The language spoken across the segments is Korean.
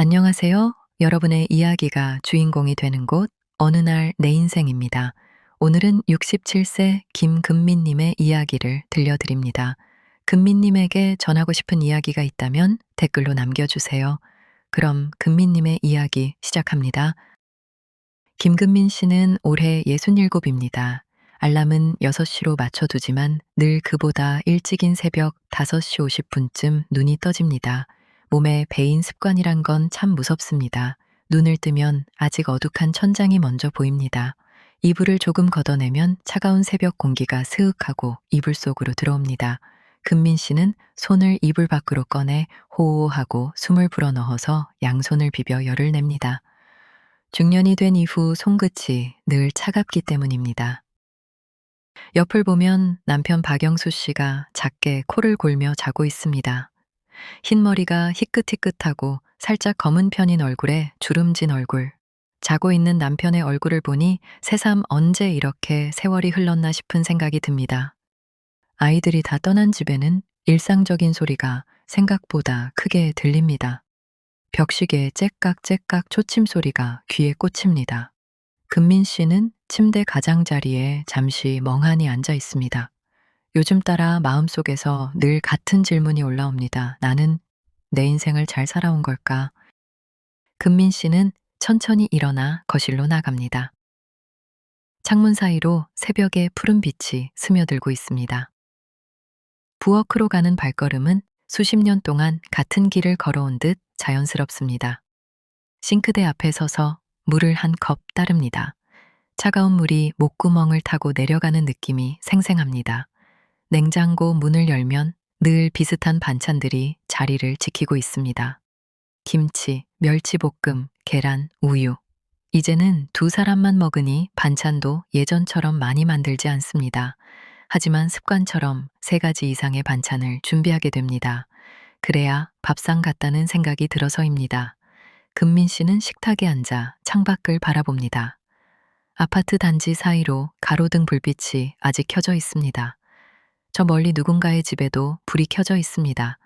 안녕하세요. 여러분의 이야기가 주인공이 되는 곳, 어느 날 내 인생입니다. 오늘은 67세 김금민님의 이야기를 들려드립니다. 금민님에게 전하고 싶은 이야기가 있다면 댓글로 남겨주세요. 그럼 금민님의 이야기 시작합니다. 김금민 씨는 올해 67입니다. 알람은 6시로 맞춰두지만 늘 그보다 일찍인 새벽 5시 50분쯤 눈이 떠집니다. 몸에 배인 습관이란 건 참 무섭습니다. 눈을 뜨면 아직 어둑한 천장이 먼저 보입니다. 이불을 조금 걷어내면 차가운 새벽 공기가 스윽하고 이불 속으로 들어옵니다. 금민 씨는 손을 이불 밖으로 꺼내 호호하고 숨을 불어넣어서 양손을 비벼 열을 냅니다. 중년이 된 이후 손끝이 늘 차갑기 때문입니다. 옆을 보면 남편 박영수 씨가 작게 코를 골며 자고 있습니다. 흰 머리가 희끗희끗하고 살짝 검은 편인 얼굴에 주름진 얼굴. 자고 있는 남편의 얼굴을 보니 새삼 언제 이렇게 세월이 흘렀나 싶은 생각이 듭니다. 아이들이 다 떠난 집에는 일상적인 소리가 생각보다 크게 들립니다. 벽시계의 째깍째깍 초침 소리가 귀에 꽂힙니다. 금민 씨는 침대 가장자리에 잠시 멍하니 앉아 있습니다. 요즘 따라 마음속에서 늘 같은 질문이 올라옵니다. 나는 내 인생을 잘 살아온 걸까? 금민 씨는 천천히 일어나 거실로 나갑니다. 창문 사이로 새벽의 푸른 빛이 스며들고 있습니다. 부엌으로 가는 발걸음은 수십 년 동안 같은 길을 걸어온 듯 자연스럽습니다. 싱크대 앞에 서서 물을 한 컵 따릅니다. 차가운 물이 목구멍을 타고 내려가는 느낌이 생생합니다. 냉장고 문을 열면 늘 비슷한 반찬들이 자리를 지키고 있습니다. 김치, 멸치볶음, 계란, 우유. 이제는 두 사람만 먹으니 반찬도 예전처럼 많이 만들지 않습니다. 하지만 습관처럼 3가지 이상의 반찬을 준비하게 됩니다. 그래야 밥상 같다는 생각이 들어서입니다. 금민 씨는 식탁에 앉아 창밖을 바라봅니다. 아파트 단지 사이로 가로등 불빛이 아직 켜져 있습니다. 저 멀리 누군가의 집에도 불이 켜져 있습니다.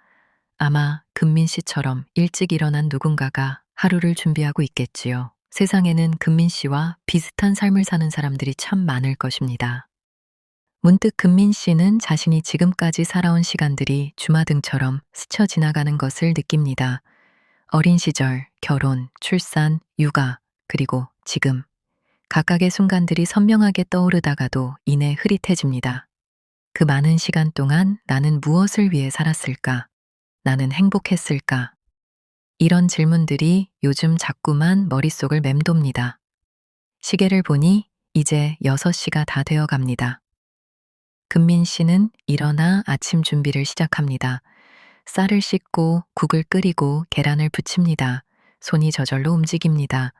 아마 금민 씨처럼 일찍 일어난 누군가가 하루를 준비하고 있겠지요. 세상에는 금민 씨와 비슷한 삶을 사는 사람들이 참 많을 것입니다. 문득 금민 씨는 자신이 지금까지 살아온 시간들이 주마등처럼 스쳐 지나가는 것을 느낍니다. 어린 시절, 결혼, 출산, 육아, 그리고 지금. 각각의 순간들이 선명하게 떠오르다가도 이내 흐릿해집니다. 그 많은 시간 동안 나는 무엇을 위해 살았을까? 나는 행복했을까? 이런 질문들이 요즘 자꾸만 머릿속을 맴돕니다. 시계를 보니 이제 6시가 다 되어 갑니다. 금민 씨는 일어나 아침 준비를 시작합니다. 쌀을 씻고 국을 끓이고 계란을 부칩니다. 손이 저절로 움직입니다.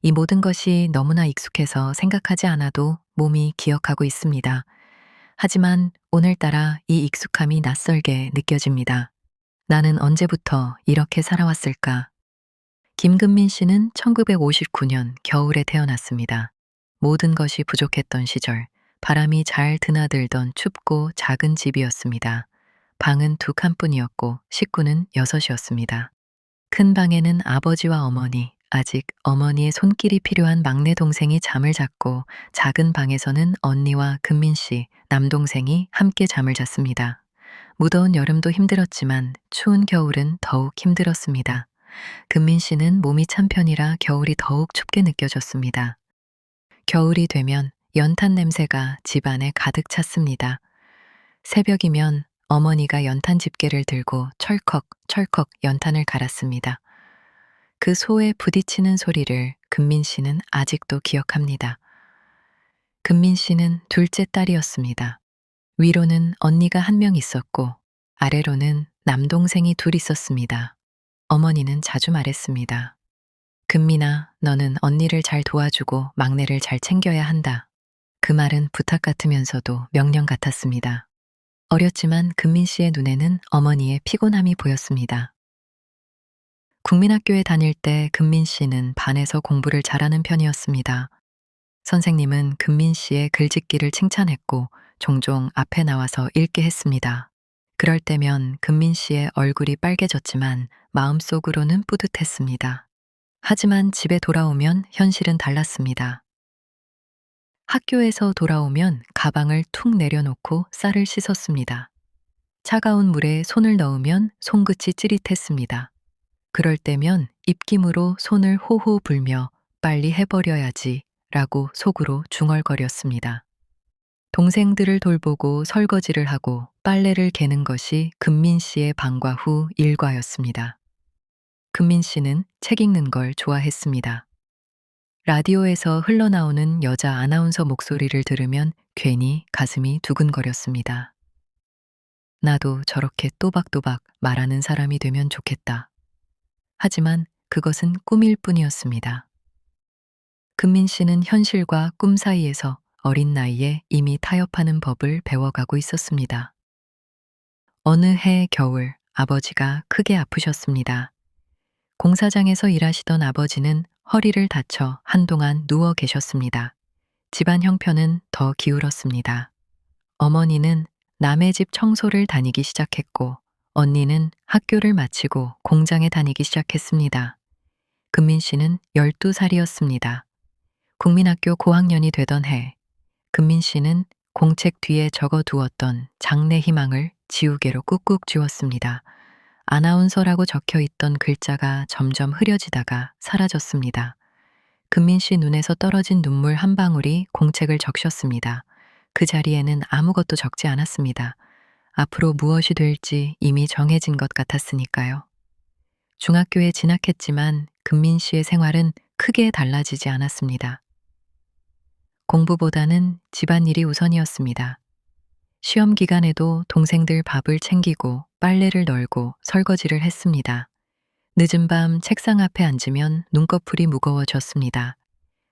이 모든 것이 너무나 익숙해서 생각하지 않아도 몸이 기억하고 있습니다. 하지만 오늘따라 이 익숙함이 낯설게 느껴집니다. 나는 언제부터 이렇게 살아왔을까? 김금민 씨는 1959년 겨울에 태어났습니다. 모든 것이 부족했던 시절, 바람이 잘 드나들던 춥고 작은 집이었습니다. 방은 2칸뿐이었고 식구는 6이었습니다. 큰 방에는 아버지와 어머니, 아직 어머니의 손길이 필요한 막내 동생이 잠을 잤고 작은 방에서는 언니와 금민 씨, 남동생이 함께 잠을 잤습니다. 무더운 여름도 힘들었지만 추운 겨울은 더욱 힘들었습니다. 금민 씨는 몸이 찬 편이라 겨울이 더욱 춥게 느껴졌습니다. 겨울이 되면 연탄 냄새가 집안에 가득 찼습니다. 새벽이면 어머니가 연탄 집게를 들고 철컥철컥 연탄을 갈았습니다. 그 소에 부딪히는 소리를 금민 씨는 아직도 기억합니다. 금민 씨는 둘째 딸이었습니다. 위로는 언니가 1명 있었고 아래로는 남동생이 2 있었습니다. 어머니는 자주 말했습니다. 금민아, 너는 언니를 잘 도와주고 막내를 잘 챙겨야 한다. 그 말은 부탁 같으면서도 명령 같았습니다. 어렸지만 금민 씨의 눈에는 어머니의 피곤함이 보였습니다. 국민학교에 다닐 때 금민 씨는 반에서 공부를 잘하는 편이었습니다. 선생님은 금민 씨의 글짓기를 칭찬했고 종종 앞에 나와서 읽게 했습니다. 그럴 때면 금민 씨의 얼굴이 빨개졌지만 마음속으로는 뿌듯했습니다. 하지만 집에 돌아오면 현실은 달랐습니다. 학교에서 돌아오면 가방을 툭 내려놓고 쌀을 씻었습니다. 차가운 물에 손을 넣으면 손끝이 찌릿했습니다. 그럴 때면 입김으로 손을 호호 불며 빨리 해버려야지 라고 속으로 중얼거렸습니다. 동생들을 돌보고 설거지를 하고 빨래를 개는 것이 금민 씨의 방과 후 일과였습니다. 금민 씨는 책 읽는 걸 좋아했습니다. 라디오에서 흘러나오는 여자 아나운서 목소리를 들으면 괜히 가슴이 두근거렸습니다. 나도 저렇게 또박또박 말하는 사람이 되면 좋겠다. 하지만 그것은 꿈일 뿐이었습니다. 금민 씨는 현실과 꿈 사이에서 어린 나이에 이미 타협하는 법을 배워가고 있었습니다. 어느 해 겨울 아버지가 크게 아프셨습니다. 공사장에서 일하시던 아버지는 허리를 다쳐 한동안 누워 계셨습니다. 집안 형편은 더 기울었습니다. 어머니는 남의 집 청소를 다니기 시작했고 언니는 학교를 마치고 공장에 다니기 시작했습니다. 금민 씨는 12살이었습니다. 국민학교 고학년이 되던 해, 금민 씨는 공책 뒤에 적어두었던 장래 희망을 지우개로 꾹꾹 쥐었습니다. 아나운서라고 적혀 있던 글자가 점점 흐려지다가 사라졌습니다. 금민 씨 눈에서 떨어진 눈물 한 방울이 공책을 적셨습니다. 그 자리에는 아무것도 적지 않았습니다. 앞으로 무엇이 될지 이미 정해진 것 같았으니까요. 중학교에 진학했지만 금민 씨의 생활은 크게 달라지지 않았습니다. 공부보다는 집안일이 우선이었습니다. 시험 기간에도 동생들 밥을 챙기고 빨래를 널고 설거지를 했습니다. 늦은 밤 책상 앞에 앉으면 눈꺼풀이 무거워졌습니다.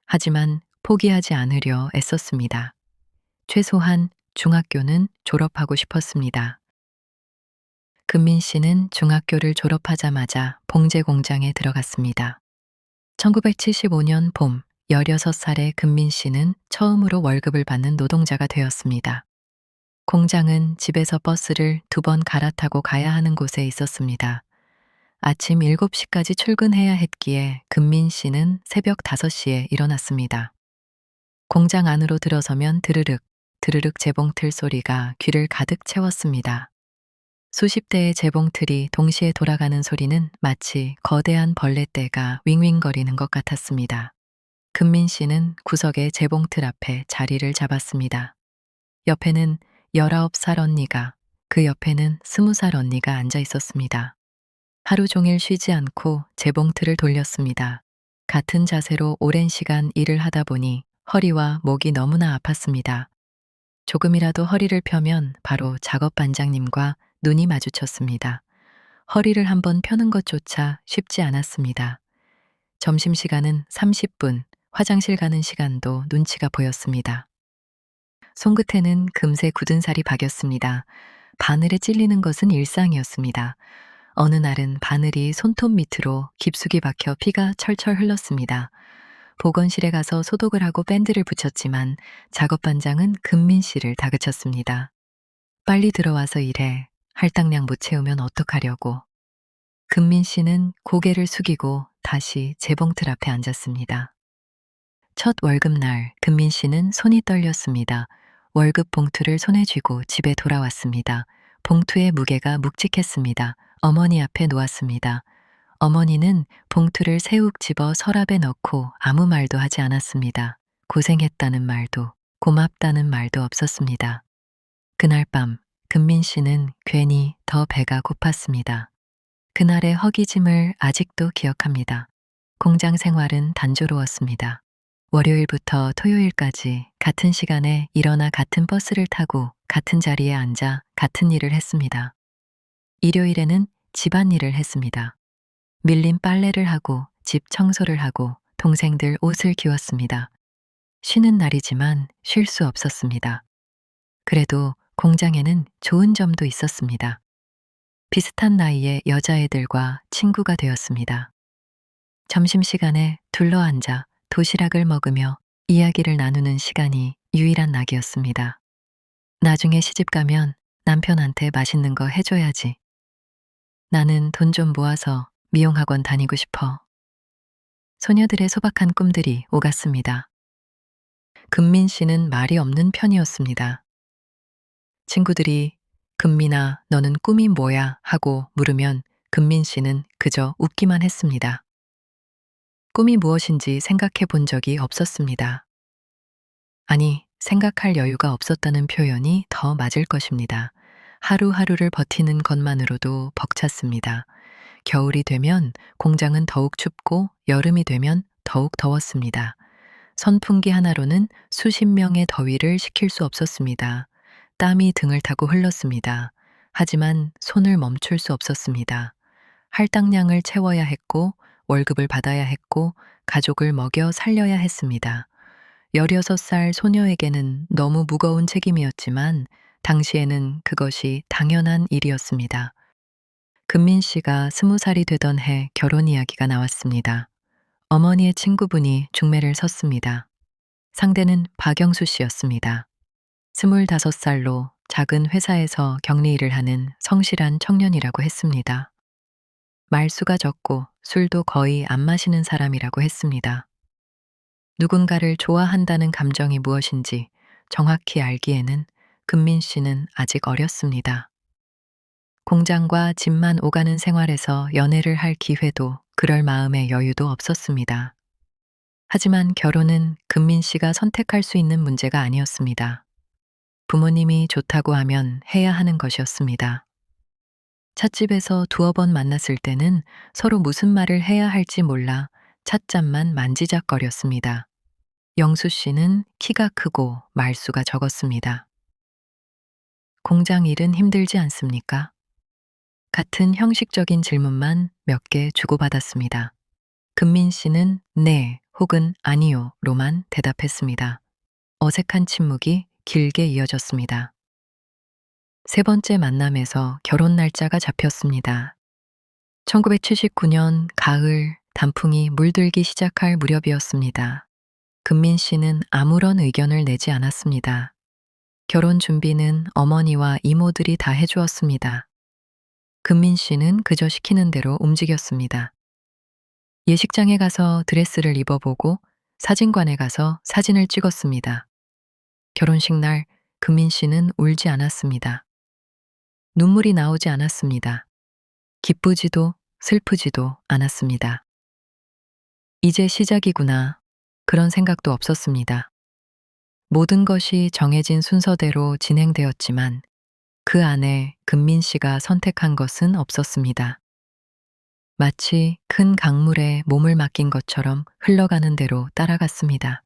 하지만 포기하지 않으려 애썼습니다. 최소한 중학교는 졸업하고 싶었습니다. 금민 씨는 중학교를 졸업하자마자 봉제 공장에 들어갔습니다. 1975년 봄, 16살의 금민 씨는 처음으로 월급을 받는 노동자가 되었습니다. 공장은 집에서 버스를 2번 갈아타고 가야 하는 곳에 있었습니다. 아침 7시까지 출근해야 했기에 금민 씨는 새벽 5시에 일어났습니다. 공장 안으로 들어서면 드르륵, 드르륵 재봉틀 소리가 귀를 가득 채웠습니다. 수십 대의 재봉틀이 동시에 돌아가는 소리는 마치 거대한 벌레떼가 윙윙거리는 것 같았습니다. 금민 씨는 구석의 재봉틀 앞에 자리를 잡았습니다. 옆에는 19살 언니가, 그 옆에는 20살 언니가 앉아 있었습니다. 하루 종일 쉬지 않고 재봉틀을 돌렸습니다. 같은 자세로 오랜 시간 일을 하다 보니 허리와 목이 너무나 아팠습니다. 조금이라도 허리를 펴면 바로 작업 반장님과 눈이 마주쳤습니다. 허리를 한번 펴는 것조차 쉽지 않았습니다. 점심시간은 30분, 화장실 가는 시간도 눈치가 보였습니다. 손끝에는 금세 굳은 살이 박였습니다. 바늘에 찔리는 것은 일상이었습니다. 어느 날은 바늘이 손톱 밑으로 깊숙이 박혀 피가 철철 흘렀습니다. 보건실에 가서 소독을 하고 밴드를 붙였지만 작업 반장은 금민 씨를 다그쳤습니다. 빨리 들어와서 일해. 할당량 못 채우면 어떡하려고. 금민 씨는 고개를 숙이고 다시 재봉틀 앞에 앉았습니다. 첫 월급날 금민 씨는 손이 떨렸습니다. 월급 봉투를 손에 쥐고 집에 돌아왔습니다. 봉투의 무게가 묵직했습니다. 어머니 앞에 놓았습니다. 어머니는 봉투를 새욱 집어 서랍에 넣고 아무 말도 하지 않았습니다. 고생했다는 말도 고맙다는 말도 없었습니다. 그날 밤 금민 씨는 괜히 더 배가 고팠습니다. 그날의 허기짐을 아직도 기억합니다. 공장 생활은 단조로웠습니다. 월요일부터 토요일까지 같은 시간에 일어나 같은 버스를 타고 같은 자리에 앉아 같은 일을 했습니다. 일요일에는 집안일을 했습니다. 밀린 빨래를 하고 집 청소를 하고 동생들 옷을 기웠습니다. 쉬는 날이지만 쉴 수 없었습니다. 그래도 공장에는 좋은 점도 있었습니다. 비슷한 나이의 여자애들과 친구가 되었습니다. 점심시간에 둘러앉아 도시락을 먹으며 이야기를 나누는 시간이 유일한 낙이었습니다. 나중에 시집가면 남편한테 맛있는 거 해줘야지. 나는 돈 좀 모아서 미용학원 다니고 싶어. 소녀들의 소박한 꿈들이 오갔습니다. 금민 씨는 말이 없는 편이었습니다. 친구들이 금민아, 너는 꿈이 뭐야? 하고 물으면 금민 씨는 그저 웃기만 했습니다. 꿈이 무엇인지 생각해 본 적이 없었습니다. 아니, 생각할 여유가 없었다는 표현이 더 맞을 것입니다. 하루하루를 버티는 것만으로도 벅찼습니다. 겨울이 되면 공장은 더욱 춥고 여름이 되면 더욱 더웠습니다. 선풍기 하나로는 수십 명의 더위를 식힐 수 없었습니다. 땀이 등을 타고 흘렀습니다. 하지만 손을 멈출 수 없었습니다. 할당량을 채워야 했고 월급을 받아야 했고 가족을 먹여 살려야 했습니다. 16살 소녀에게는 너무 무거운 책임이었지만 당시에는 그것이 당연한 일이었습니다. 금민 씨가 20살이 되던 해 결혼 이야기가 나왔습니다. 어머니의 친구분이 중매를 섰습니다. 상대는 박영수 씨였습니다. 25살로 작은 회사에서 격리 일을 하는 성실한 청년이라고 했습니다. 말수가 적고 술도 거의 안 마시는 사람이라고 했습니다. 누군가를 좋아한다는 감정이 무엇인지 정확히 알기에는 금민 씨는 아직 어렸습니다. 공장과 집만 오가는 생활에서 연애를 할 기회도 그럴 마음의 여유도 없었습니다. 하지만 결혼은 금민 씨가 선택할 수 있는 문제가 아니었습니다. 부모님이 좋다고 하면 해야 하는 것이었습니다. 찻집에서 두어 번 만났을 때는 서로 무슨 말을 해야 할지 몰라 찻잔만 만지작거렸습니다. 영수 씨는 키가 크고 말수가 적었습니다. 공장 일은 힘들지 않습니까? 같은 형식적인 질문만 몇 개 주고받았습니다. 금민 씨는 네 혹은 아니요로만 대답했습니다. 어색한 침묵이 길게 이어졌습니다. 세 번째 만남에서 결혼 날짜가 잡혔습니다. 1979년 가을 단풍이 물들기 시작할 무렵이었습니다. 금민 씨는 아무런 의견을 내지 않았습니다. 결혼 준비는 어머니와 이모들이 다 해주었습니다. 금민 씨는 그저 시키는 대로 움직였습니다. 예식장에 가서 드레스를 입어보고 사진관에 가서 사진을 찍었습니다. 결혼식 날 금민 씨는 울지 않았습니다. 눈물이 나오지 않았습니다. 기쁘지도 슬프지도 않았습니다. 이제 시작이구나. 그런 생각도 없었습니다. 모든 것이 정해진 순서대로 진행되었지만 그 안에 금민 씨가 선택한 것은 없었습니다. 마치 큰 강물에 몸을 맡긴 것처럼 흘러가는 대로 따라갔습니다.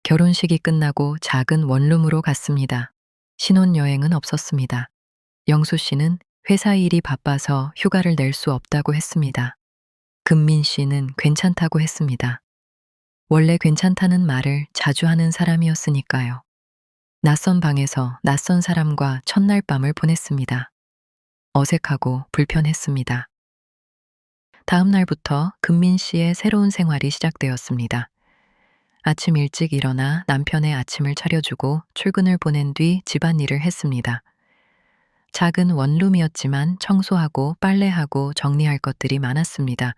결혼식이 끝나고 작은 원룸으로 갔습니다. 신혼여행은 없었습니다. 영수 씨는 회사 일이 바빠서 휴가를 낼 수 없다고 했습니다. 금민 씨는 괜찮다고 했습니다. 원래 괜찮다는 말을 자주 하는 사람이었으니까요. 낯선 방에서 낯선 사람과 첫날 밤을 보냈습니다. 어색하고 불편했습니다. 다음 날부터 금민 씨의 새로운 생활이 시작되었습니다. 아침 일찍 일어나 남편의 아침을 차려주고 출근을 보낸 뒤 집안일을 했습니다. 작은 원룸이었지만 청소하고 빨래하고 정리할 것들이 많았습니다.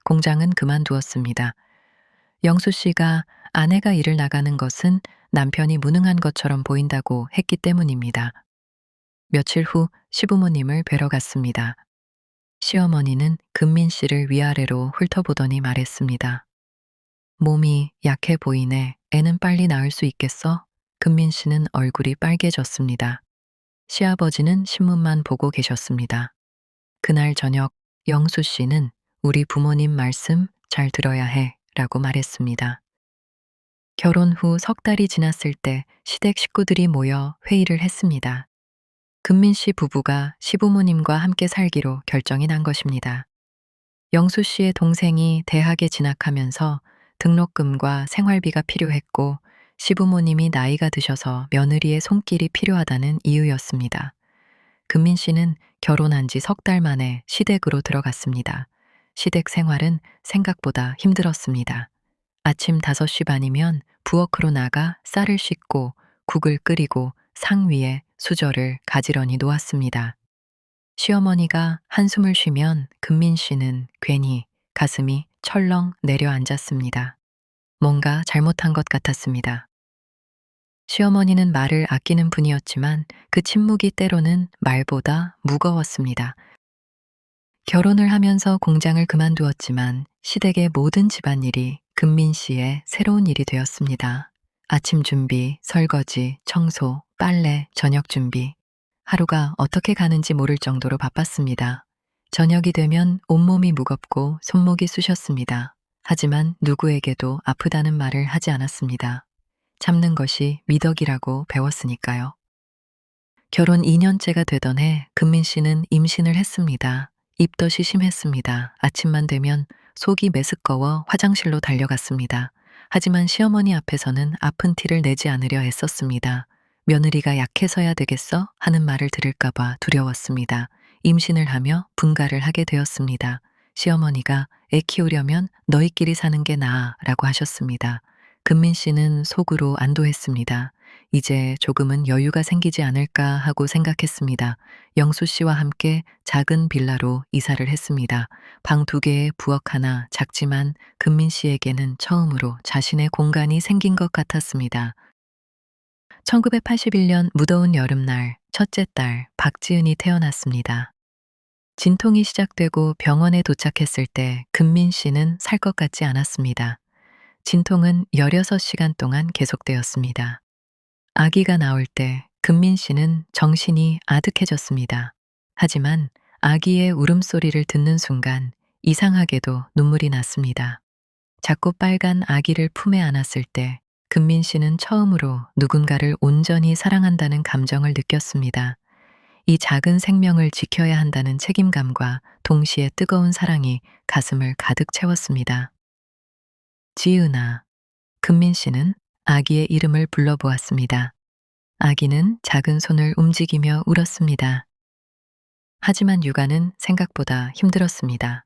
공장은 그만두었습니다. 영수 씨가 아내가 일을 나가는 것은 남편이 무능한 것처럼 보인다고 했기 때문입니다. 며칠 후 시부모님을 뵈러 갔습니다. 시어머니는 금민 씨를 위아래로 훑어보더니 말했습니다. 몸이 약해 보이네. 애는 빨리 나을 수 있겠어? 금민 씨는 얼굴이 빨개졌습니다. 시아버지는 신문만 보고 계셨습니다. 그날 저녁 영수 씨는 우리 부모님 말씀 잘 들어야 해 라고 말했습니다. 결혼 후 석 달이 지났을 때 시댁 식구들이 모여 회의를 했습니다. 금민 씨 부부가 시부모님과 함께 살기로 결정이 난 것입니다. 영수 씨의 동생이 대학에 진학하면서 등록금과 생활비가 필요했고 시부모님이 나이가 드셔서 며느리의 손길이 필요하다는 이유였습니다. 금민 씨는 결혼한 지 석 달 만에 시댁으로 들어갔습니다. 시댁 생활은 생각보다 힘들었습니다. 아침 5시 반이면 부엌으로 나가 쌀을 씻고 국을 끓이고 상 위에 수저를 가지런히 놓았습니다. 시어머니가 한숨을 쉬면 금민 씨는 괜히 가슴이 철렁 내려앉았습니다. 뭔가 잘못한 것 같았습니다. 시어머니는 말을 아끼는 분이었지만 그 침묵이 때로는 말보다 무거웠습니다. 결혼을 하면서 공장을 그만두었지만 시댁의 모든 집안일이 금민 씨의 새로운 일이 되었습니다. 아침 준비, 설거지, 청소, 빨래, 저녁 준비. 하루가 어떻게 가는지 모를 정도로 바빴습니다. 저녁이 되면 온몸이 무겁고 손목이 쑤셨습니다. 하지만 누구에게도 아프다는 말을 하지 않았습니다. 참는 것이 미덕이라고 배웠으니까요. 결혼 2년째가 되던 해 금민 씨는 임신을 했습니다. 입덧이 심했습니다. 아침만 되면 속이 메스꺼워 화장실로 달려갔습니다. 하지만 시어머니 앞에서는 아픈 티를 내지 않으려 애썼습니다. 며느리가 약해서야 되겠어? 하는 말을 들을까봐 두려웠습니다. 임신을 하며 분가를 하게 되었습니다. 시어머니가 애 키우려면 너희끼리 사는 게 나아 라고 하셨습니다. 금민 씨는 속으로 안도했습니다. 이제 조금은 여유가 생기지 않을까 하고 생각했습니다. 영수 씨와 함께 작은 빌라로 이사를 했습니다. 방 2개에 부엌 하나, 작지만 금민 씨에게는 처음으로 자신의 공간이 생긴 것 같았습니다. 1981년 무더운 여름날 첫째 딸 박지은이 태어났습니다. 진통이 시작되고 병원에 도착했을 때 금민 씨는 살 것 같지 않았습니다. 진통은 16시간 동안 계속되었습니다. 아기가 나올 때 금민 씨는 정신이 아득해졌습니다. 하지만 아기의 울음소리를 듣는 순간 이상하게도 눈물이 났습니다. 작고 빨간 아기를 품에 안았을 때 금민 씨는 처음으로 누군가를 온전히 사랑한다는 감정을 느꼈습니다. 이 작은 생명을 지켜야 한다는 책임감과 동시에 뜨거운 사랑이 가슴을 가득 채웠습니다. 지은아. 금민 씨는 아기의 이름을 불러보았습니다. 아기는 작은 손을 움직이며 울었습니다. 하지만 육아는 생각보다 힘들었습니다.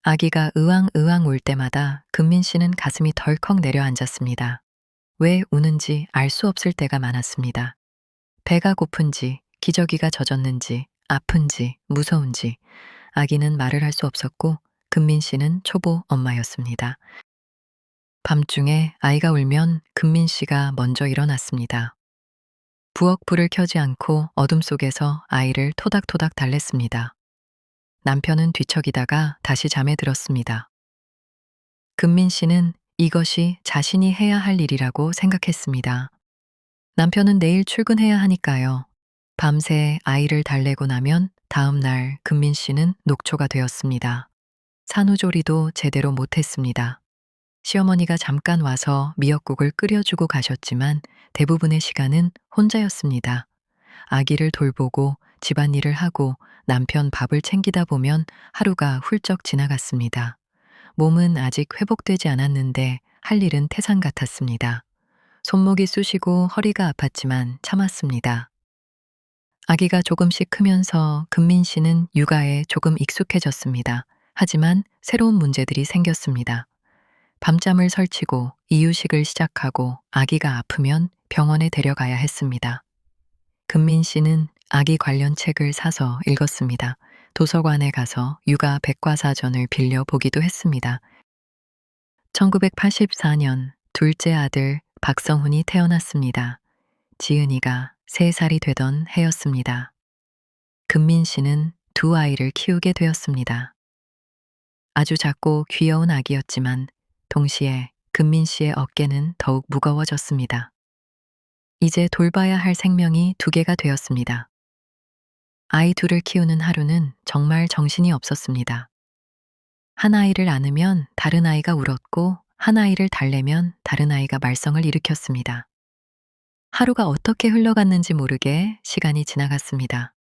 아기가 으앙으앙 울 때마다 금민 씨는 가슴이 덜컥 내려앉았습니다. 왜 우는지 알 수 없을 때가 많았습니다. 배가 고픈지, 기저귀가 젖었는지, 아픈지, 무서운지, 아기는 말을 할 수 없었고 금민 씨는 초보 엄마였습니다. 밤중에 아이가 울면 금민 씨가 먼저 일어났습니다. 부엌 불을 켜지 않고 어둠 속에서 아이를 토닥토닥 달랬습니다. 남편은 뒤척이다가 다시 잠에 들었습니다. 금민 씨는 이것이 자신이 해야 할 일이라고 생각했습니다. 남편은 내일 출근해야 하니까요. 밤새 아이를 달래고 나면 다음 날 금민 씨는 녹초가 되었습니다. 산후조리도 제대로 못했습니다. 시어머니가 잠깐 와서 미역국을 끓여주고 가셨지만 대부분의 시간은 혼자였습니다. 아기를 돌보고 집안일을 하고 남편 밥을 챙기다 보면 하루가 훌쩍 지나갔습니다. 몸은 아직 회복되지 않았는데 할 일은 태산 같았습니다. 손목이 쑤시고 허리가 아팠지만 참았습니다. 아기가 조금씩 크면서 금민 씨는 육아에 조금 익숙해졌습니다. 하지만 새로운 문제들이 생겼습니다. 밤잠을 설치고 이유식을 시작하고 아기가 아프면 병원에 데려가야 했습니다. 금민 씨는 아기 관련 책을 사서 읽었습니다. 도서관에 가서 육아 백과사전을 빌려 보기도 했습니다. 1984년 둘째 아들 박성훈이 태어났습니다. 지은이가 3살이 되던 해였습니다. 금민 씨는 2아이를 키우게 되었습니다. 아주 작고 귀여운 아기였지만 동시에 금민 씨의 어깨는 더욱 무거워졌습니다. 이제 돌봐야 할 생명이 2개가 되었습니다. 아이 2을 키우는 하루는 정말 정신이 없었습니다. 한 아이를 안으면 다른 아이가 울었고 한 아이를 달래면 다른 아이가 말썽을 일으켰습니다. 하루가 어떻게 흘러갔는지 모르게 시간이 지나갔습니다.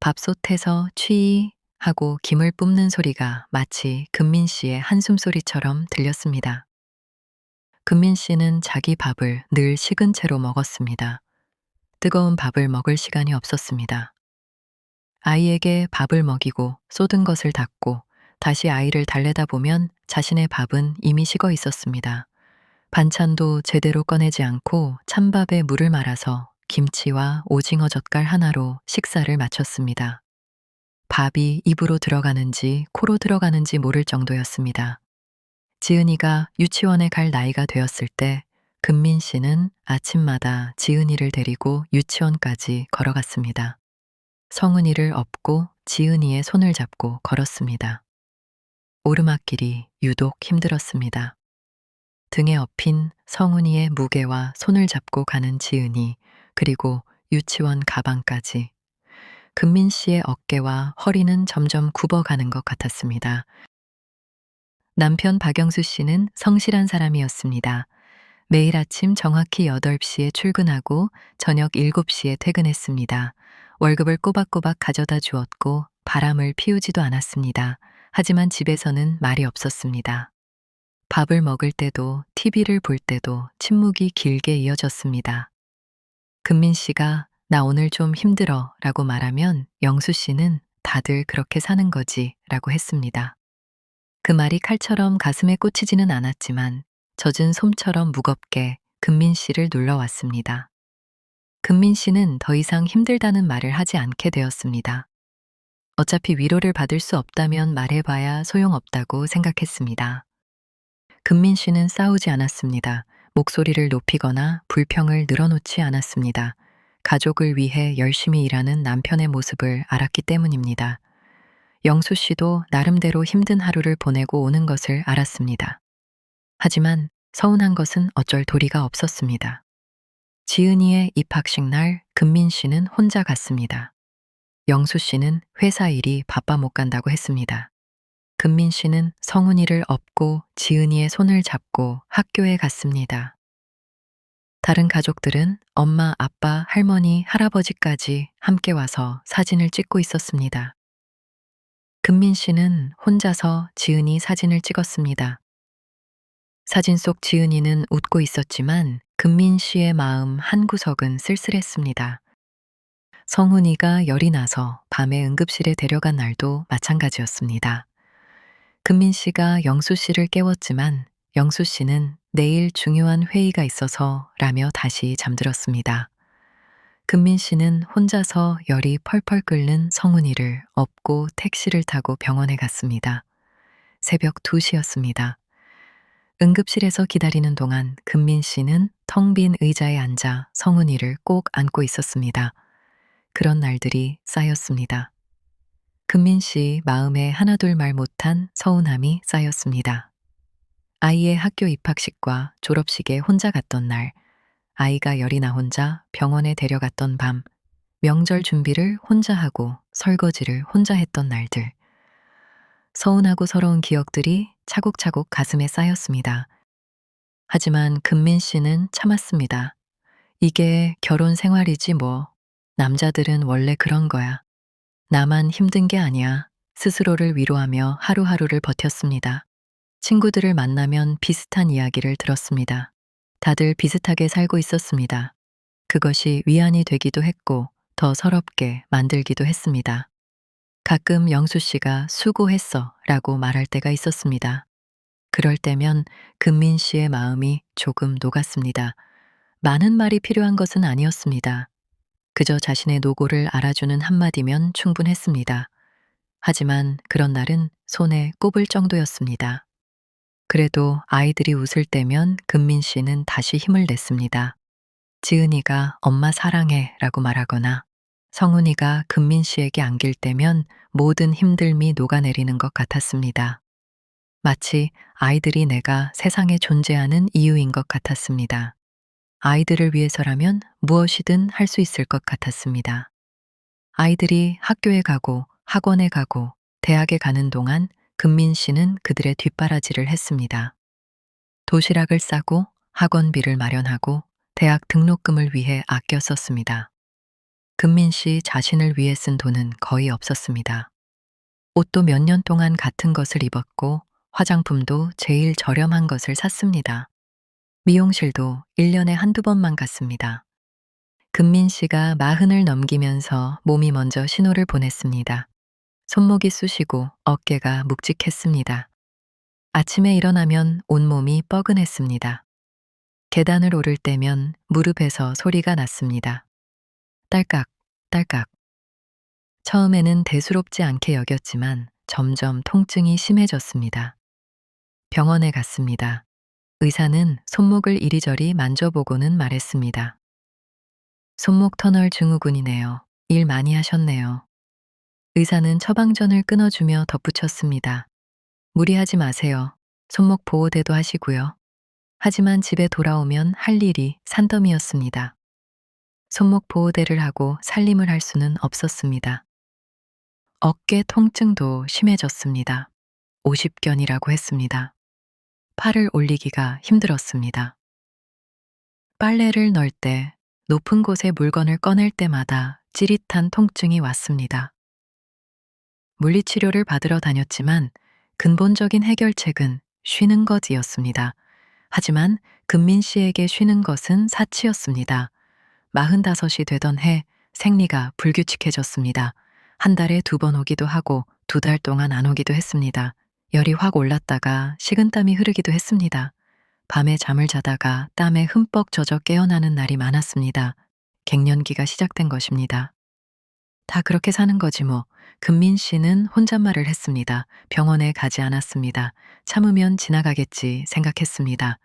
밥솥에서 취이 하고 김을 뿜는 소리가 마치 금민 씨의 한숨소리처럼 들렸습니다. 금민 씨는 자기 밥을 늘 식은 채로 먹었습니다. 뜨거운 밥을 먹을 시간이 없었습니다. 아이에게 밥을 먹이고 쏟은 것을 닦고 다시 아이를 달래다 보면 자신의 밥은 이미 식어 있었습니다. 반찬도 제대로 꺼내지 않고 찬밥에 물을 말아서 김치와 오징어 젓갈 하나로 식사를 마쳤습니다. 밥이 입으로 들어가는지 코로 들어가는지 모를 정도였습니다. 지은이가 유치원에 갈 나이가 되었을 때 금민 씨는 아침마다 지은이를 데리고 유치원까지 걸어갔습니다. 성은이를 업고 지은이의 손을 잡고 걸었습니다. 오르막길이 유독 힘들었습니다. 등에 업힌 성은이의 무게와 손을 잡고 가는 지은이, 그리고 유치원 가방까지. 금민 씨의 어깨와 허리는 점점 굽어가는 것 같았습니다. 남편 박영수 씨는 성실한 사람이었습니다. 매일 아침 정확히 8시에 출근하고 저녁 7시에 퇴근했습니다. 월급을 꼬박꼬박 가져다 주었고 바람을 피우지도 않았습니다. 하지만 집에서는 말이 없었습니다. 밥을 먹을 때도 TV를 볼 때도 침묵이 길게 이어졌습니다. 금민 씨가 "나 오늘 좀 힘들어" 라고 말하면 영수 씨는 "다들 그렇게 사는 거지" 라고 했습니다. 그 말이 칼처럼 가슴에 꽂히지는 않았지만 젖은 솜처럼 무겁게 금민 씨를 눌러왔습니다. 금민 씨는 더 이상 힘들다는 말을 하지 않게 되었습니다. 어차피 위로를 받을 수 없다면 말해봐야 소용없다고 생각했습니다. 금민 씨는 싸우지 않았습니다. 목소리를 높이거나 불평을 늘어놓지 않았습니다. 가족을 위해 열심히 일하는 남편의 모습을 알았기 때문입니다. 영수 씨도 나름대로 힘든 하루를 보내고 오는 것을 알았습니다. 하지만 서운한 것은 어쩔 도리가 없었습니다. 지은이의 입학식 날 금민 씨는 혼자 갔습니다. 영수 씨는 회사 일이 바빠 못 간다고 했습니다. 금민 씨는 성은이를 업고 지은이의 손을 잡고 학교에 갔습니다. 다른 가족들은 엄마, 아빠, 할머니, 할아버지까지 함께 와서 사진을 찍고 있었습니다. 금민 씨는 혼자서 지은이 사진을 찍었습니다. 사진 속 지은이는 웃고 있었지만 금민 씨의 마음 한구석은 쓸쓸했습니다. 성훈이가 열이 나서 밤에 응급실에 데려간 날도 마찬가지였습니다. 금민 씨가 영수 씨를 깨웠지만 영수 씨는 "내일 중요한 회의가 있어서" 라며 다시 잠들었습니다. 금민 씨는 혼자서 열이 펄펄 끓는 성훈이를 업고 택시를 타고 병원에 갔습니다. 새벽 2시였습니다. 응급실에서 기다리는 동안 금민 씨는 텅 빈 의자에 앉아 성훈이를 꼭 안고 있었습니다. 그런 날들이 쌓였습니다. 금민 씨 마음에 하나둘 말 못한 서운함이 쌓였습니다. 아이의 학교 입학식과 졸업식에 혼자 갔던 날, 아이가 열이 나 혼자 병원에 데려갔던 밤, 명절 준비를 혼자 하고 설거지를 혼자 했던 날들. 서운하고 서러운 기억들이 차곡차곡 가슴에 쌓였습니다. 하지만 금민 씨는 참았습니다. "이게 결혼 생활이지 뭐. 남자들은 원래 그런 거야. 나만 힘든 게 아니야." 스스로를 위로하며 하루하루를 버텼습니다. 친구들을 만나면 비슷한 이야기를 들었습니다. 다들 비슷하게 살고 있었습니다. 그것이 위안이 되기도 했고 더 서럽게 만들기도 했습니다. 가끔 영수 씨가 "수고했어" 라고 말할 때가 있었습니다. 그럴 때면 금민 씨의 마음이 조금 녹았습니다. 많은 말이 필요한 것은 아니었습니다. 그저 자신의 노고를 알아주는 한마디면 충분했습니다. 하지만 그런 날은 손에 꼽을 정도였습니다. 그래도 아이들이 웃을 때면 금민 씨는 다시 힘을 냈습니다. 지은이가 "엄마 사랑해" 라고 말하거나 성훈이가 금민 씨에게 안길 때면 모든 힘듦이 녹아내리는 것 같았습니다. 마치 아이들이 내가 세상에 존재하는 이유인 것 같았습니다. 아이들을 위해서라면 무엇이든 할 수 있을 것 같았습니다. 아이들이 학교에 가고 학원에 가고 대학에 가는 동안 금민 씨는 그들의 뒷바라지를 했습니다. 도시락을 싸고 학원비를 마련하고 대학 등록금을 위해 아껴 썼습니다. 금민 씨 자신을 위해 쓴 돈은 거의 없었습니다. 옷도 몇 년 동안 같은 것을 입었고 화장품도 제일 저렴한 것을 샀습니다. 미용실도 1년에 한두 번만 갔습니다. 금민 씨가 40을 넘기면서 몸이 먼저 신호를 보냈습니다. 손목이 쑤시고 어깨가 묵직했습니다. 아침에 일어나면 온몸이 뻐근했습니다. 계단을 오를 때면 무릎에서 소리가 났습니다. 딸깍, 딸깍. 처음에는 대수롭지 않게 여겼지만 점점 통증이 심해졌습니다. 병원에 갔습니다. 의사는 손목을 이리저리 만져보고는 말했습니다. 손목 터널 증후군이네요. 일 많이 하셨네요. 의사는 처방전을 끊어주며 덧붙였습니다. 무리하지 마세요. 손목 보호대도 하시고요. 하지만 집에 돌아오면 할 일이 산더미였습니다. 손목 보호대를 하고 살림을 할 수는 없었습니다. 어깨 통증도 심해졌습니다. 50견이라고 했습니다. 팔을 올리기가 힘들었습니다. 빨래를 넣을 때 높은 곳에 물건을 꺼낼 때마다 찌릿한 통증이 왔습니다. 물리치료를 받으러 다녔지만 근본적인 해결책은 쉬는 것이었습니다. 하지만 금민 씨에게 쉬는 것은 사치였습니다. 45이 되던 해 생리가 불규칙해졌습니다. 한 달에 2번 오기도 하고 2달 동안 안 오기도 했습니다. 열이 확 올랐다가 식은땀이 흐르기도 했습니다. 밤에 잠을 자다가 땀에 흠뻑 젖어 깨어나는 날이 많았습니다. 갱년기가 시작된 것입니다. 다 그렇게 사는 거지 뭐. 금민 씨는 혼잣말을 했습니다. 병원에 가지 않았습니다. 참으면 지나가겠지 생각했습니다.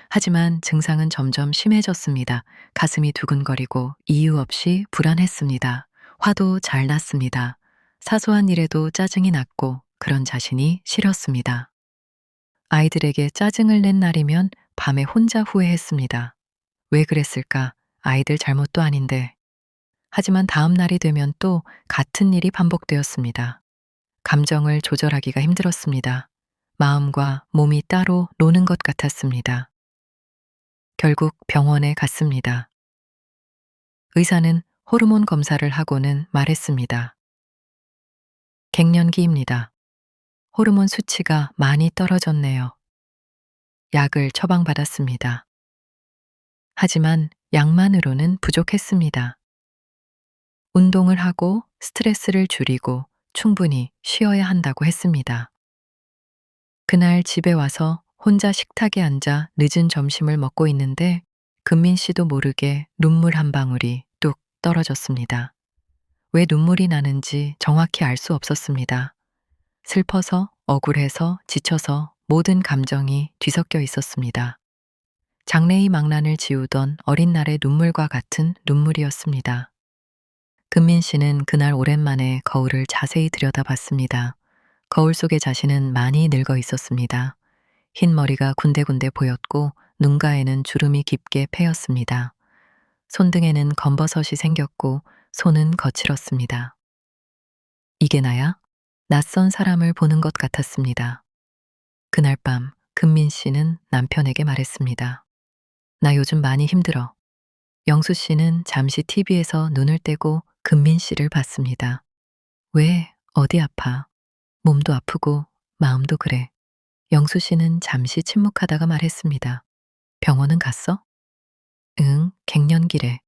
하지만 증상은 점점 심해졌습니다. 가슴이 두근거리고 이유 없이 불안했습니다. 화도 잘 났습니다. 사소한 일에도 짜증이 났고 그런 자신이 싫었습니다. 아이들에게 짜증을 낸 날이면 밤에 혼자 후회했습니다. 왜 그랬을까? 아이들 잘못도 아닌데. 하지만 다음 날이 되면 또 같은 일이 반복되었습니다. 감정을 조절하기가 힘들었습니다. 마음과 몸이 따로 노는 것 같았습니다. 결국 병원에 갔습니다. 의사는 호르몬 검사를 하고는 말했습니다. 갱년기입니다. 호르몬 수치가 많이 떨어졌네요. 약을 처방받았습니다. 하지만 약만으로는 부족했습니다. 운동을 하고 스트레스를 줄이고 충분히 쉬어야 한다고 했습니다. 그날 집에 와서 혼자 식탁에 앉아 늦은 점심을 먹고 있는데 금민 씨도 모르게 눈물 한 방울이 뚝 떨어졌습니다. 왜 눈물이 나는지 정확히 알 수 없었습니다. 슬퍼서, 억울해서, 지쳐서 모든 감정이 뒤섞여 있었습니다. 장래의 망란을 지우던 어린 날의 눈물과 같은 눈물이었습니다. 금민 씨는 그날 오랜만에 거울을 자세히 들여다봤습니다. 거울 속의 자신은 많이 늙어 있었습니다. 흰 머리가 군데군데 보였고 눈가에는 주름이 깊게 패였습니다. 손등에는 검버섯이 생겼고 손은 거칠었습니다. 이게 나야? 낯선 사람을 보는 것 같았습니다. 그날 밤 금민 씨는 남편에게 말했습니다. 나 요즘 많이 힘들어. 영수 씨는 잠시 TV에서 눈을 떼고 금민 씨를 봤습니다. 왜? 어디 아파? 몸도 아프고 마음도 그래. 영수 씨는 잠시 침묵하다가 말했습니다. 병원은 갔어? 응, 갱년기래.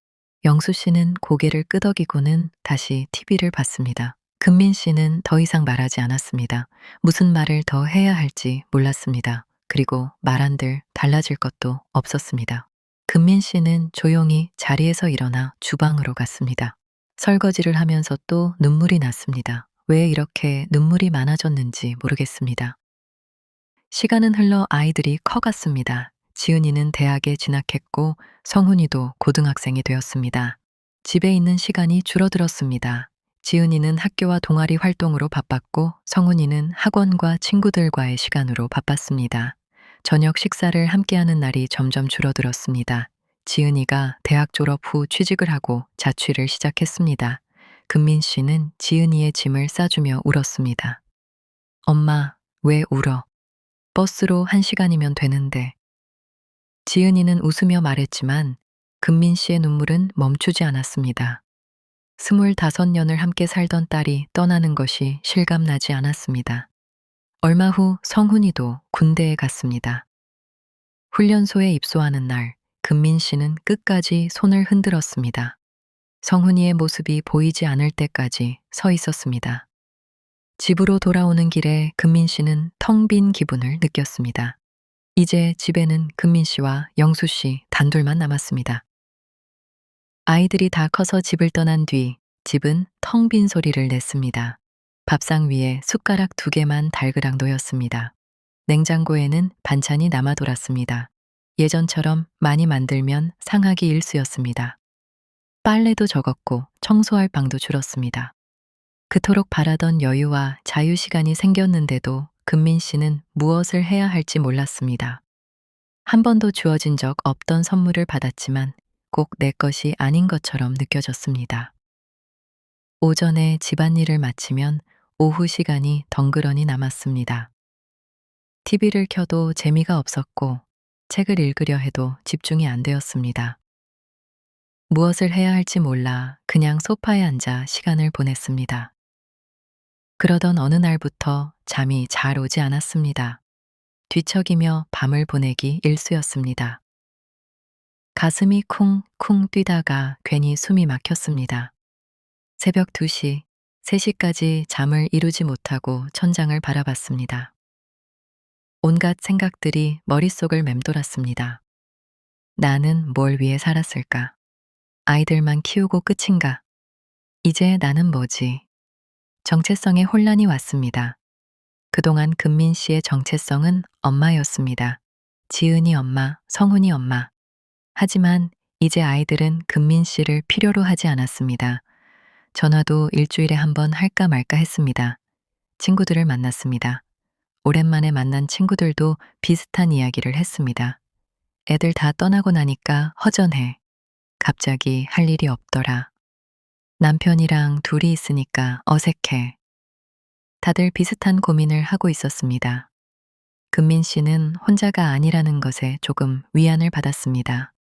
영수 씨는 고개를 끄덕이고는 다시 TV를 봤습니다. 금민 씨는 더 이상 말하지 않았습니다. 무슨 말을 더 해야 할지 몰랐습니다. 그리고 말한들 달라질 것도 없었습니다. 금민 씨는 조용히 자리에서 일어나 주방으로 갔습니다. 설거지를 하면서 또 눈물이 났습니다. 왜 이렇게 눈물이 많아졌는지 모르겠습니다. 시간은 흘러 아이들이 커갔습니다. 지은이는 대학에 진학했고 성훈이도 고등학생이 되었습니다. 집에 있는 시간이 줄어들었습니다. 지은이는 학교와 동아리 활동으로 바빴고 성훈이는 학원과 친구들과의 시간으로 바빴습니다. 저녁 식사를 함께하는 날이 점점 줄어들었습니다. 지은이가 대학 졸업 후 취직을 하고 자취를 시작했습니다. 금민 씨는 지은이의 짐을 싸주며 울었습니다. 엄마, 왜 울어? 버스로 1시간이면 되는데. 지은이는 웃으며 말했지만 금민 씨의 눈물은 멈추지 않았습니다. 25년을 함께 살던 딸이 떠나는 것이 실감나지 않았습니다. 얼마 후 성훈이도 군대에 갔습니다. 훈련소에 입소하는 날, 금민 씨는 끝까지 손을 흔들었습니다. 성훈이의 모습이 보이지 않을 때까지 서 있었습니다. 집으로 돌아오는 길에 금민 씨는 텅 빈 기분을 느꼈습니다. 이제 집에는 금민 씨와 영수 씨 단둘만 남았습니다. 아이들이 다 커서 집을 떠난 뒤 집은 텅 빈 소리를 냈습니다. 밥상 위에 숟가락 2개만 달그락 놓였습니다. 냉장고에는 반찬이 남아 돌았습니다. 예전처럼 많이 만들면 상하기 일쑤였습니다. 빨래도 적었고 청소할 방도 줄었습니다. 그토록 바라던 여유와 자유 시간이 생겼는데도 금민 씨는 무엇을 해야 할지 몰랐습니다. 한 번도 주어진 적 없던 선물을 받았지만 꼭 내 것이 아닌 것처럼 느껴졌습니다. 오전에 집안일을 마치면 오후 시간이 덩그러니 남았습니다. TV를 켜도 재미가 없었고 책을 읽으려 해도 집중이 안 되었습니다. 무엇을 해야 할지 몰라 그냥 소파에 앉아 시간을 보냈습니다. 그러던 어느 날부터 잠이 잘 오지 않았습니다. 뒤척이며 밤을 보내기 일쑤였습니다. 가슴이 쿵쿵 뛰다가 괜히 숨이 막혔습니다. 새벽 2시, 3시까지 잠을 이루지 못하고 천장을 바라봤습니다. 온갖 생각들이 머릿속을 맴돌았습니다. 나는 뭘 위해 살았을까? 아이들만 키우고 끝인가? 이제 나는 뭐지? 정체성에 혼란이 왔습니다. 그동안 금민 씨의 정체성은 엄마였습니다. 지은이 엄마, 성훈이 엄마. 하지만 이제 아이들은 금민 씨를 필요로 하지 않았습니다. 전화도 일주일에 한 번 할까 말까 했습니다. 친구들을 만났습니다. 오랜만에 만난 친구들도 비슷한 이야기를 했습니다. 애들 다 떠나고 나니까 허전해. 갑자기 할 일이 없더라. 남편이랑 둘이 있으니까 어색해. 다들 비슷한 고민을 하고 있었습니다. 금민 씨는 혼자가 아니라는 것에 조금 위안을 받았습니다.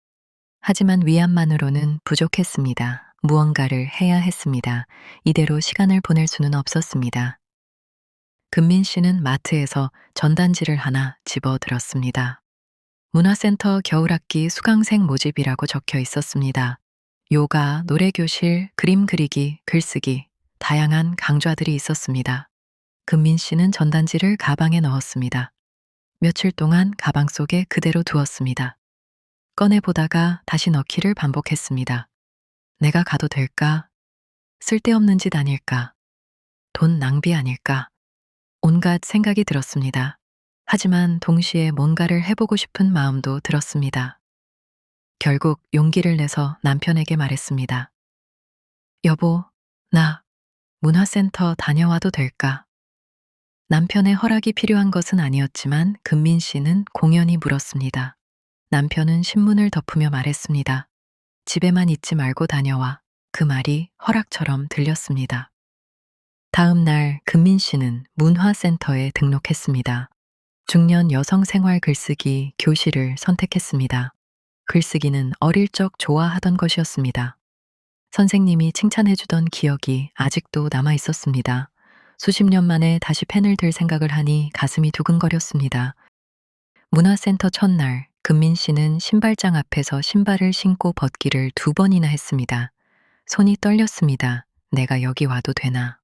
하지만 위안만으로는 부족했습니다. 무언가를 해야 했습니다. 이대로 시간을 보낼 수는 없었습니다. 금민 씨는 마트에서 전단지를 하나 집어들었습니다. 문화센터 겨울학기 수강생 모집이라고 적혀 있었습니다. 요가, 노래교실, 그림 그리기, 글쓰기, 다양한 강좌들이 있었습니다. 금민 씨는 전단지를 가방에 넣었습니다. 며칠 동안 가방 속에 그대로 두었습니다. 꺼내보다가 다시 넣기를 반복했습니다. 내가 가도 될까? 쓸데없는 짓 아닐까? 돈 낭비 아닐까? 온갖 생각이 들었습니다. 하지만 동시에 뭔가를 해보고 싶은 마음도 들었습니다. 결국 용기를 내서 남편에게 말했습니다. 여보, 나 문화센터 다녀와도 될까? 남편의 허락이 필요한 것은 아니었지만 금민 씨는 공연히 물었습니다. 남편은 신문을 덮으며 말했습니다. 집에만 있지 말고 다녀와. 그 말이 허락처럼 들렸습니다. 다음 날 금민 씨는 문화센터에 등록했습니다. 중년 여성 생활 글쓰기 교실을 선택했습니다. 글쓰기는 어릴 적 좋아하던 것이었습니다. 선생님이 칭찬해주던 기억이 아직도 남아 있었습니다. 수십 년 만에 다시 펜을 들 생각을 하니 가슴이 두근거렸습니다. 문화센터 첫날, 금민 씨는 신발장 앞에서 신발을 신고 벗기를 2번이나 했습니다. 손이 떨렸습니다. 내가 여기 와도 되나?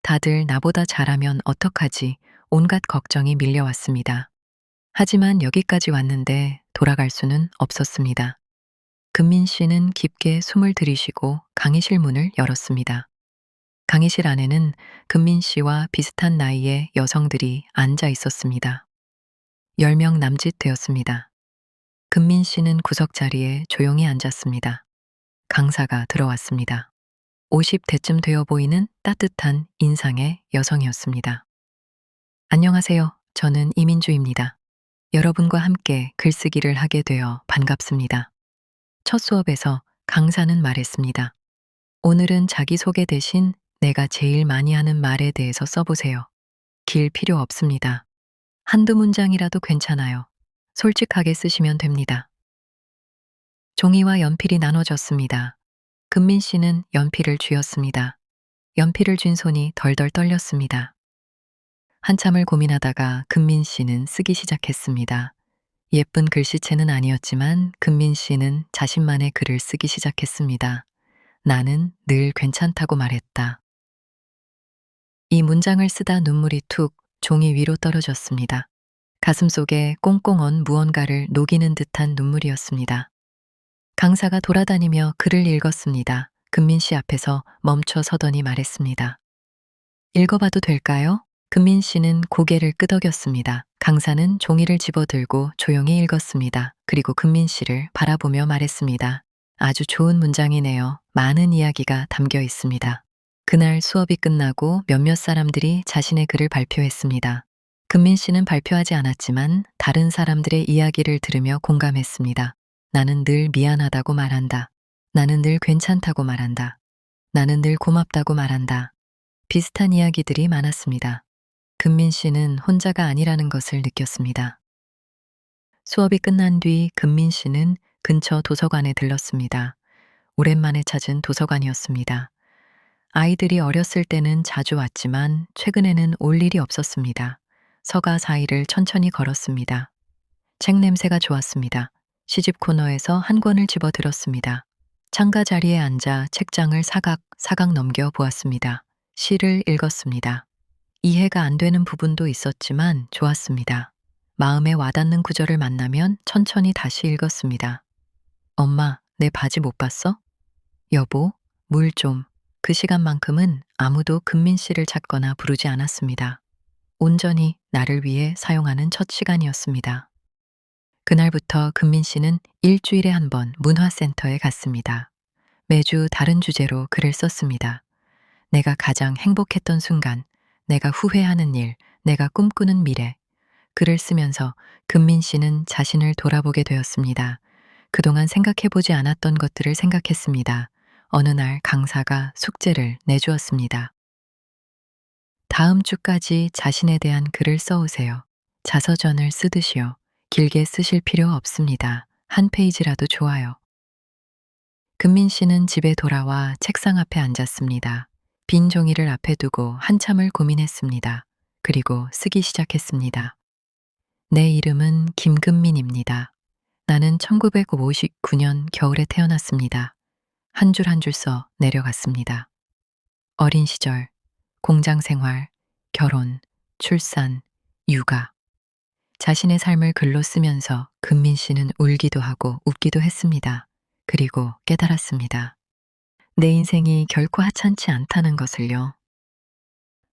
다들 나보다 잘하면 어떡하지? 온갖 걱정이 밀려왔습니다. 하지만 여기까지 왔는데 돌아갈 수는 없었습니다. 금민 씨는 깊게 숨을 들이쉬고 강의실 문을 열었습니다. 강의실 안에는 금민 씨와 비슷한 나이의 여성들이 앉아 있었습니다. 10명 남짓 되었습니다. 금민 씨는 구석 자리에 조용히 앉았습니다. 강사가 들어왔습니다. 50대쯤 되어 보이는 따뜻한 인상의 여성이었습니다. 안녕하세요. 저는 이민주입니다. 여러분과 함께 글쓰기를 하게 되어 반갑습니다. 첫 수업에서 강사는 말했습니다. 오늘은 자기소개 대신 내가 제일 많이 하는 말에 대해서 써보세요. 길 필요 없습니다. 한두 문장이라도 괜찮아요. 솔직하게 쓰시면 됩니다. 종이와 연필이 나눠졌습니다. 금민 씨는 연필을 쥐었습니다. 연필을 쥔 손이 덜덜 떨렸습니다. 한참을 고민하다가 금민 씨는 쓰기 시작했습니다. 예쁜 글씨체는 아니었지만 금민 씨는 자신만의 글을 쓰기 시작했습니다. 나는 늘 괜찮다고 말했다. 이 문장을 쓰다 눈물이 툭 종이 위로 떨어졌습니다. 가슴속에 꽁꽁 언 무언가를 녹이는 듯한 눈물이었습니다. 강사가 돌아다니며 글을 읽었습니다. 금민 씨 앞에서 멈춰 서더니 말했습니다. 읽어봐도 될까요? 금민 씨는 고개를 끄덕였습니다. 강사는 종이를 집어들고 조용히 읽었습니다. 그리고 금민 씨를 바라보며 말했습니다. 아주 좋은 문장이네요. 많은 이야기가 담겨 있습니다. 그날 수업이 끝나고 몇몇 사람들이 자신의 글을 발표했습니다. 금민 씨는 발표하지 않았지만 다른 사람들의 이야기를 들으며 공감했습니다. 나는 늘 미안하다고 말한다. 나는 늘 괜찮다고 말한다. 나는 늘 고맙다고 말한다. 비슷한 이야기들이 많았습니다. 금민 씨는 혼자가 아니라는 것을 느꼈습니다. 수업이 끝난 뒤 금민 씨는 근처 도서관에 들렀습니다. 오랜만에 찾은 도서관이었습니다. 아이들이 어렸을 때는 자주 왔지만 최근에는 올 일이 없었습니다. 서가 사이를 천천히 걸었습니다. 책 냄새가 좋았습니다. 시집 코너에서 한 권을 집어 들었습니다. 창가 자리에 앉아 책장을 사각 넘겨 보았습니다. 시를 읽었습니다. 이해가 안 되는 부분도 있었지만 좋았습니다. 마음에 와닿는 구절을 만나면 천천히 다시 읽었습니다. 엄마, 내 바지 못 봤어? 여보, 물 좀. 그 시간만큼은 아무도 금민 씨를 찾거나 부르지 않았습니다. 온전히 나를 위해 사용하는 첫 시간이었습니다. 그날부터 금민 씨는 일주일에 한 번 문화센터에 갔습니다. 매주 다른 주제로 글을 썼습니다. 내가 가장 행복했던 순간, 내가 후회하는 일, 내가 꿈꾸는 미래. 글을 쓰면서 금민 씨는 자신을 돌아보게 되었습니다. 그동안 생각해보지 않았던 것들을 생각했습니다. 어느 날 강사가 숙제를 내주었습니다. 다음 주까지 자신에 대한 글을 써오세요. 자서전을 쓰듯이요. 길게 쓰실 필요 없습니다. 한 페이지라도 좋아요. 금민 씨는 집에 돌아와 책상 앞에 앉았습니다. 빈 종이를 앞에 두고 한참을 고민했습니다. 그리고 쓰기 시작했습니다. 내 이름은 김금민입니다. 나는 1959년 겨울에 태어났습니다. 한 줄 한 줄 써 내려갔습니다. 어린 시절, 공장 생활, 결혼, 출산, 육아. 자신의 삶을 글로 쓰면서 금민 씨는 울기도 하고 웃기도 했습니다. 그리고 깨달았습니다. 내 인생이 결코 하찮지 않다는 것을요.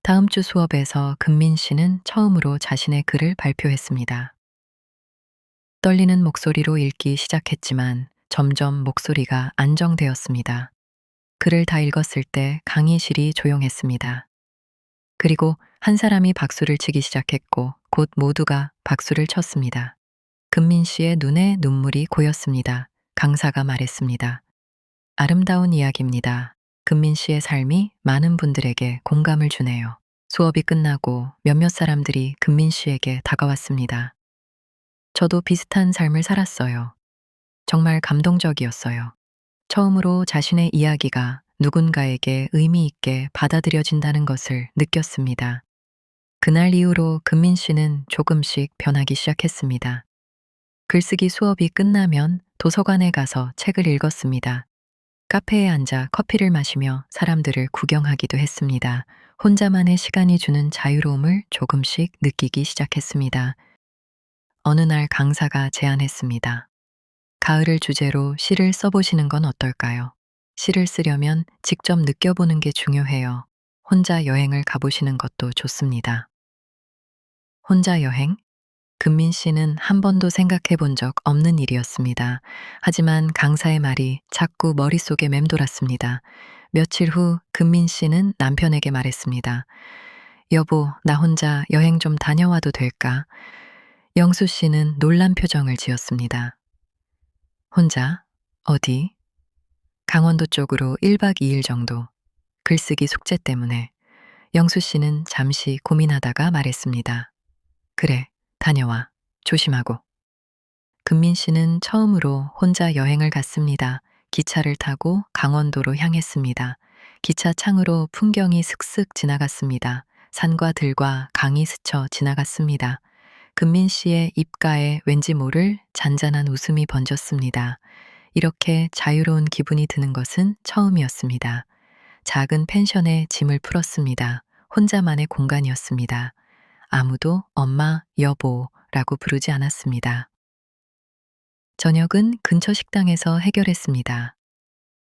다음 주 수업에서 금민 씨는 처음으로 자신의 글을 발표했습니다. 떨리는 목소리로 읽기 시작했지만 점점 목소리가 안정되었습니다. 글을 다 읽었을 때 강의실이 조용했습니다. 그리고 한 사람이 박수를 치기 시작했고 곧 모두가 박수를 쳤습니다. 금민 씨의 눈에 눈물이 고였습니다. 강사가 말했습니다. 아름다운 이야기입니다. 금민 씨의 삶이 많은 분들에게 공감을 주네요. 수업이 끝나고 몇몇 사람들이 금민 씨에게 다가왔습니다. 저도 비슷한 삶을 살았어요. 정말 감동적이었어요. 처음으로 자신의 이야기가 누군가에게 의미 있게 받아들여진다는 것을 느꼈습니다. 그날 이후로 금민 씨는 조금씩 변하기 시작했습니다. 글쓰기 수업이 끝나면 도서관에 가서 책을 읽었습니다. 카페에 앉아 커피를 마시며 사람들을 구경하기도 했습니다. 혼자만의 시간이 주는 자유로움을 조금씩 느끼기 시작했습니다. 어느 날 강사가 제안했습니다. 가을을 주제로 시를 써보시는 건 어떨까요? 시를 쓰려면 직접 느껴보는 게 중요해요. 혼자 여행을 가보시는 것도 좋습니다. 혼자 여행? 금민 씨는 한 번도 생각해 본 적 없는 일이었습니다. 하지만 강사의 말이 자꾸 머릿속에 맴돌았습니다. 며칠 후 금민 씨는 남편에게 말했습니다. 여보, 나 혼자 여행 좀 다녀와도 될까? 영수 씨는 놀란 표정을 지었습니다. 혼자? 어디? 강원도 쪽으로 1박 2일 정도. 글쓰기 숙제 때문에. 영수 씨는 잠시 고민하다가 말했습니다. 그래, 다녀와. 조심하고. 금민 씨는 처음으로 혼자 여행을 갔습니다. 기차를 타고 강원도로 향했습니다. 기차 창으로 풍경이 슥슥 지나갔습니다. 산과 들과 강이 스쳐 지나갔습니다. 금민 씨의 입가에 왠지 모를 잔잔한 웃음이 번졌습니다. 이렇게 자유로운 기분이 드는 것은 처음이었습니다. 작은 펜션에 짐을 풀었습니다. 혼자만의 공간이었습니다. 아무도 엄마, 여보라고 부르지 않았습니다. 저녁은 근처 식당에서 해결했습니다.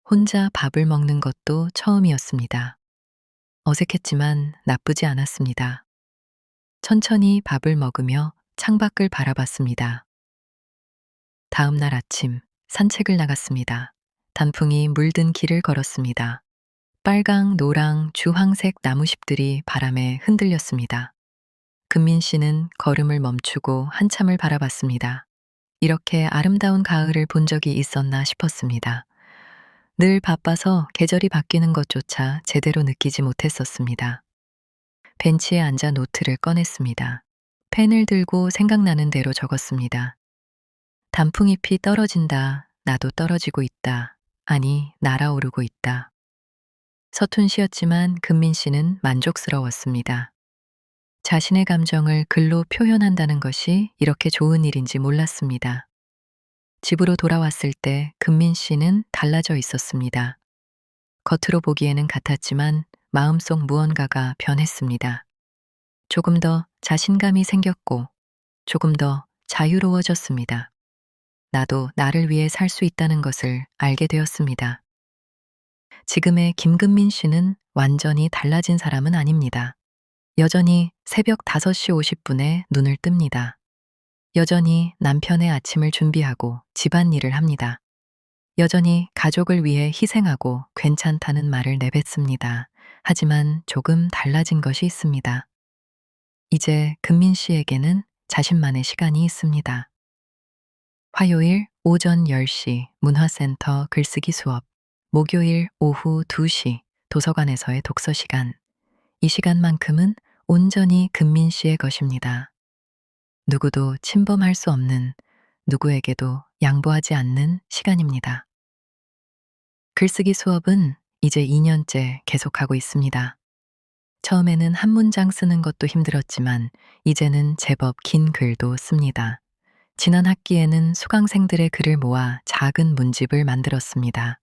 혼자 밥을 먹는 것도 처음이었습니다. 어색했지만 나쁘지 않았습니다. 천천히 밥을 먹으며 창밖을 바라봤습니다. 다음 날 아침 산책을 나갔습니다. 단풍이 물든 길을 걸었습니다. 빨강, 노랑, 주황색 나무잎들이 바람에 흔들렸습니다. 금민 씨는 걸음을 멈추고 한참을 바라봤습니다. 이렇게 아름다운 가을을 본 적이 있었나 싶었습니다. 늘 바빠서 계절이 바뀌는 것조차 제대로 느끼지 못했었습니다. 벤치에 앉아 노트를 꺼냈습니다. 펜을 들고 생각나는 대로 적었습니다. 단풍잎이 떨어진다. 나도 떨어지고 있다. 아니, 날아오르고 있다. 서툰 시였지만 금민 씨는 만족스러웠습니다. 자신의 감정을 글로 표현한다는 것이 이렇게 좋은 일인지 몰랐습니다. 집으로 돌아왔을 때 금민 씨는 달라져 있었습니다. 겉으로 보기에는 같았지만 마음속 무언가가 변했습니다. 조금 더 자신감이 생겼고 조금 더 자유로워졌습니다. 나도 나를 위해 살 수 있다는 것을 알게 되었습니다. 지금의 김금민 씨는 완전히 달라진 사람은 아닙니다. 여전히 새벽 5시 50분에 눈을 뜹니다. 여전히 남편의 아침을 준비하고 집안일을 합니다. 여전히 가족을 위해 희생하고 괜찮다는 말을 내뱉습니다. 하지만 조금 달라진 것이 있습니다. 이제 금민 씨에게는 자신만의 시간이 있습니다. 화요일 오전 10시 문화센터 글쓰기 수업, 목요일 오후 2시 도서관에서의 독서 시간. 이 시간만큼은 온전히 금민 씨의 것입니다. 누구도 침범할 수 없는, 누구에게도 양보하지 않는 시간입니다. 글쓰기 수업은 이제 2년째 계속하고 있습니다. 처음에는 한 문장 쓰는 것도 힘들었지만 이제는 제법 긴 글도 씁니다. 지난 학기에는 수강생들의 글을 모아 작은 문집을 만들었습니다.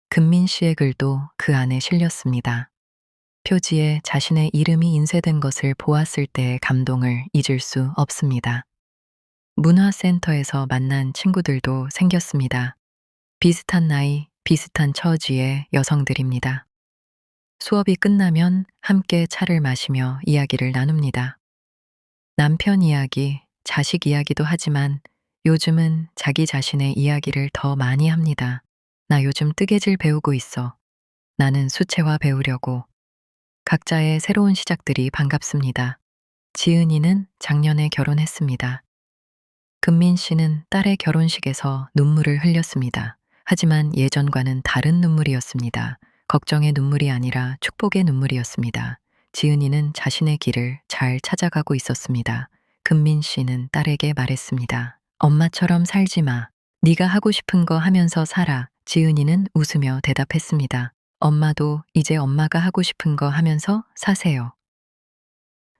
금민 씨의 글도 그 안에 실렸습니다. 표지에 자신의 이름이 인쇄된 것을 보았을 때의 감동을 잊을 수 없습니다. 문화센터에서 만난 친구들도 생겼습니다. 비슷한 나이, 비슷한 처지의 여성들입니다. 수업이 끝나면 함께 차를 마시며 이야기를 나눕니다. 남편 이야기, 자식 이야기도 하지만 요즘은 자기 자신의 이야기를 더 많이 합니다. 나 요즘 뜨개질 배우고 있어. 나는 수채화 배우려고. 각자의 새로운 시작들이 반갑습니다. 지은이는 작년에 결혼했습니다. 금민 씨는 딸의 결혼식에서 눈물을 흘렸습니다. 하지만 예전과는 다른 눈물이었습니다. 걱정의 눈물이 아니라 축복의 눈물이었습니다. 지은이는 자신의 길을 잘 찾아가고 있었습니다. 금민 씨는 딸에게 말했습니다. 엄마처럼 살지 마. 네가 하고 싶은 거 하면서 살아. 지은이는 웃으며 대답했습니다. 엄마도 이제 엄마가 하고 싶은 거 하면서 사세요.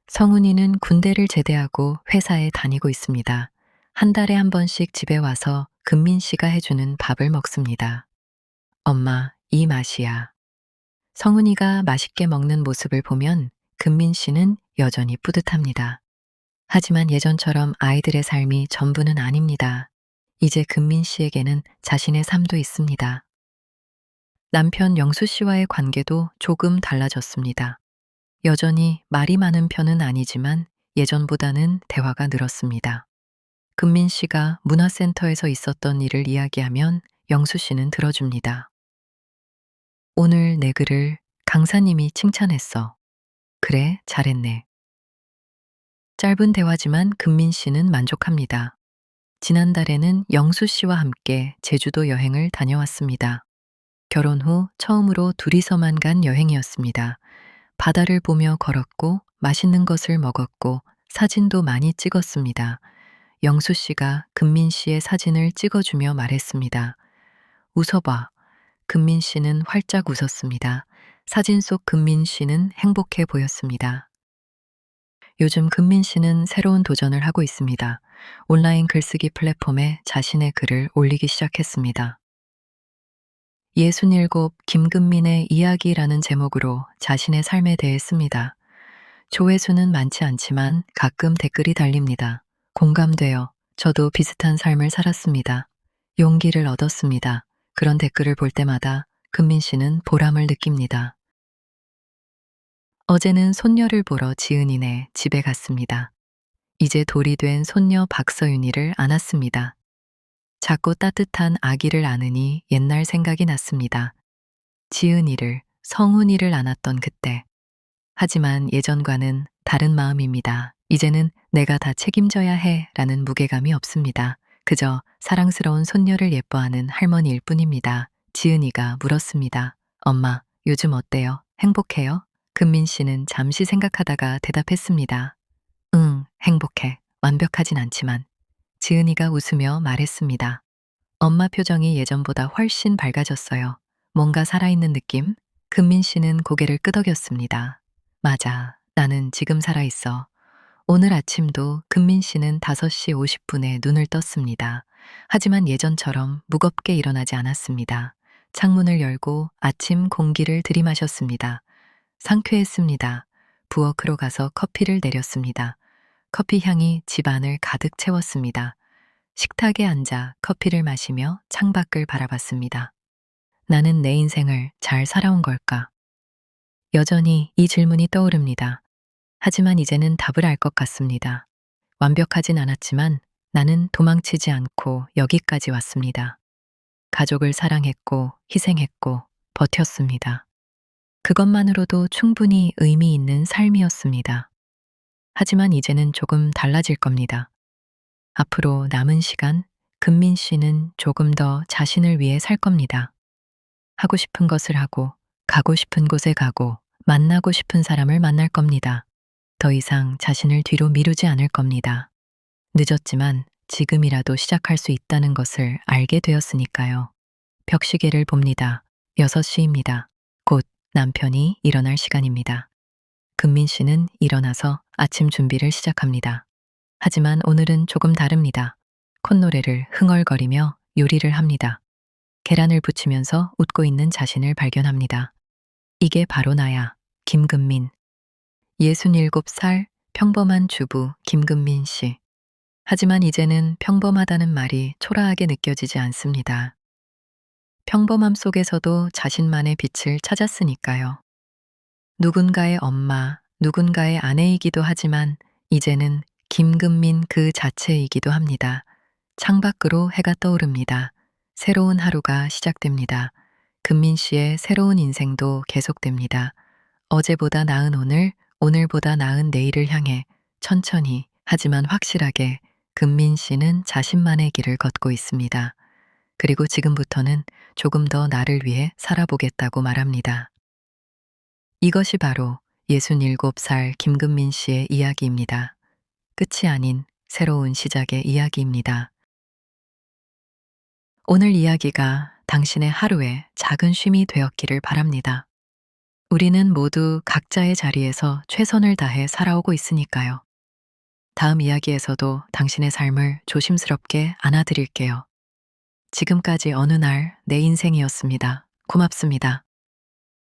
성훈이는 군대를 제대하고 회사에 다니고 있습니다. 한 달에 한 번씩 집에 와서 금민 씨가 해주는 밥을 먹습니다. 엄마, 이 맛이야. 성훈이가 맛있게 먹는 모습을 보면 금민 씨는 여전히 뿌듯합니다. 하지만 예전처럼 아이들의 삶이 전부는 아닙니다. 이제 금민 씨에게는 자신의 삶도 있습니다. 남편 영수 씨와의 관계도 조금 달라졌습니다. 여전히 말이 많은 편은 아니지만 예전보다는 대화가 늘었습니다. 금민 씨가 문화센터에서 있었던 일을 이야기하면 영수 씨는 들어줍니다. 오늘 내 글을 강사님이 칭찬했어. 그래, 잘했네. 짧은 대화지만 금민 씨는 만족합니다. 지난달에는 영수 씨와 함께 제주도 여행을 다녀왔습니다. 결혼 후 처음으로 둘이서만 간 여행이었습니다. 바다를 보며 걸었고 맛있는 것을 먹었고 사진도 많이 찍었습니다. 영수 씨가 금민 씨의 사진을 찍어주며 말했습니다. 웃어봐. 금민 씨는 활짝 웃었습니다. 사진 속 금민 씨는 행복해 보였습니다. 요즘 금민 씨는 새로운 도전을 하고 있습니다. 온라인 글쓰기 플랫폼에 자신의 글을 올리기 시작했습니다. 67 김금민의 이야기라는 제목으로 자신의 삶에 대해 씁니다. 조회수는 많지 않지만 가끔 댓글이 달립니다. 공감돼요. 저도 비슷한 삶을 살았습니다. 용기를 얻었습니다. 그런 댓글을 볼 때마다 금민 씨는 보람을 느낍니다. 어제는 손녀를 보러 지은이네 집에 갔습니다. 이제 돌이 된 손녀 박서윤이를 안았습니다. 작고 따뜻한 아기를 안으니 옛날 생각이 났습니다. 지은이를, 성훈이를 안았던 그때. 하지만 예전과는 다른 마음입니다. 이제는 내가 다 책임져야 해 라는 무게감이 없습니다. 그저 사랑스러운 손녀를 예뻐하는 할머니일 뿐입니다. 지은이가 물었습니다. 엄마, 요즘 어때요? 행복해요? 금민 씨는 잠시 생각하다가 대답했습니다. 응, 행복해. 완벽하진 않지만. 지은이가 웃으며 말했습니다. 엄마 표정이 예전보다 훨씬 밝아졌어요. 뭔가 살아있는 느낌? 금민 씨는 고개를 끄덕였습니다. 맞아. 나는 지금 살아있어. 오늘 아침도 금민 씨는 5시 50분에 눈을 떴습니다. 하지만 예전처럼 무겁게 일어나지 않았습니다. 창문을 열고 아침 공기를 들이마셨습니다. 상쾌했습니다. 부엌으로 가서 커피를 내렸습니다. 커피 향이 집안을 가득 채웠습니다. 식탁에 앉아 커피를 마시며 창밖을 바라봤습니다. 나는 내 인생을 잘 살아온 걸까? 여전히 이 질문이 떠오릅니다. 하지만 이제는 답을 알 것 같습니다. 완벽하진 않았지만 나는 도망치지 않고 여기까지 왔습니다. 가족을 사랑했고 희생했고 버텼습니다. 그것만으로도 충분히 의미 있는 삶이었습니다. 하지만 이제는 조금 달라질 겁니다. 앞으로 남은 시간, 금민 씨는 조금 더 자신을 위해 살 겁니다. 하고 싶은 것을 하고, 가고 싶은 곳에 가고, 만나고 싶은 사람을 만날 겁니다. 더 이상 자신을 뒤로 미루지 않을 겁니다. 늦었지만 지금이라도 시작할 수 있다는 것을 알게 되었으니까요. 벽시계를 봅니다. 6시입니다. 곧 남편이 일어날 시간입니다. 금민 씨는 일어나서 아침 준비를 시작합니다. 하지만 오늘은 조금 다릅니다. 콧노래를 흥얼거리며 요리를 합니다. 계란을 부치면서 웃고 있는 자신을 발견합니다. 이게 바로 나야, 김금민. 67살 평범한 주부 김금민 씨. 하지만 이제는 평범하다는 말이 초라하게 느껴지지 않습니다. 평범함 속에서도 자신만의 빛을 찾았으니까요. 누군가의 엄마, 누군가의 아내이기도 하지만 이제는 김금민 그 자체이기도 합니다. 창밖으로 해가 떠오릅니다. 새로운 하루가 시작됩니다. 금민 씨의 새로운 인생도 계속됩니다. 어제보다 나은 오늘, 오늘보다 나은 내일을 향해 천천히 하지만 확실하게 금민 씨는 자신만의 길을 걷고 있습니다. 그리고 지금부터는 조금 더 나를 위해 살아보겠다고 말합니다. 이것이 바로 67살 김금민 씨의 이야기입니다. 끝이 아닌 새로운 시작의 이야기입니다. 오늘 이야기가 당신의 하루에 작은 쉼이 되었기를 바랍니다. 우리는 모두 각자의 자리에서 최선을 다해 살아오고 있으니까요. 다음 이야기에서도 당신의 삶을 조심스럽게 안아드릴게요. 지금까지 어느 날 내 인생이었습니다. 고맙습니다.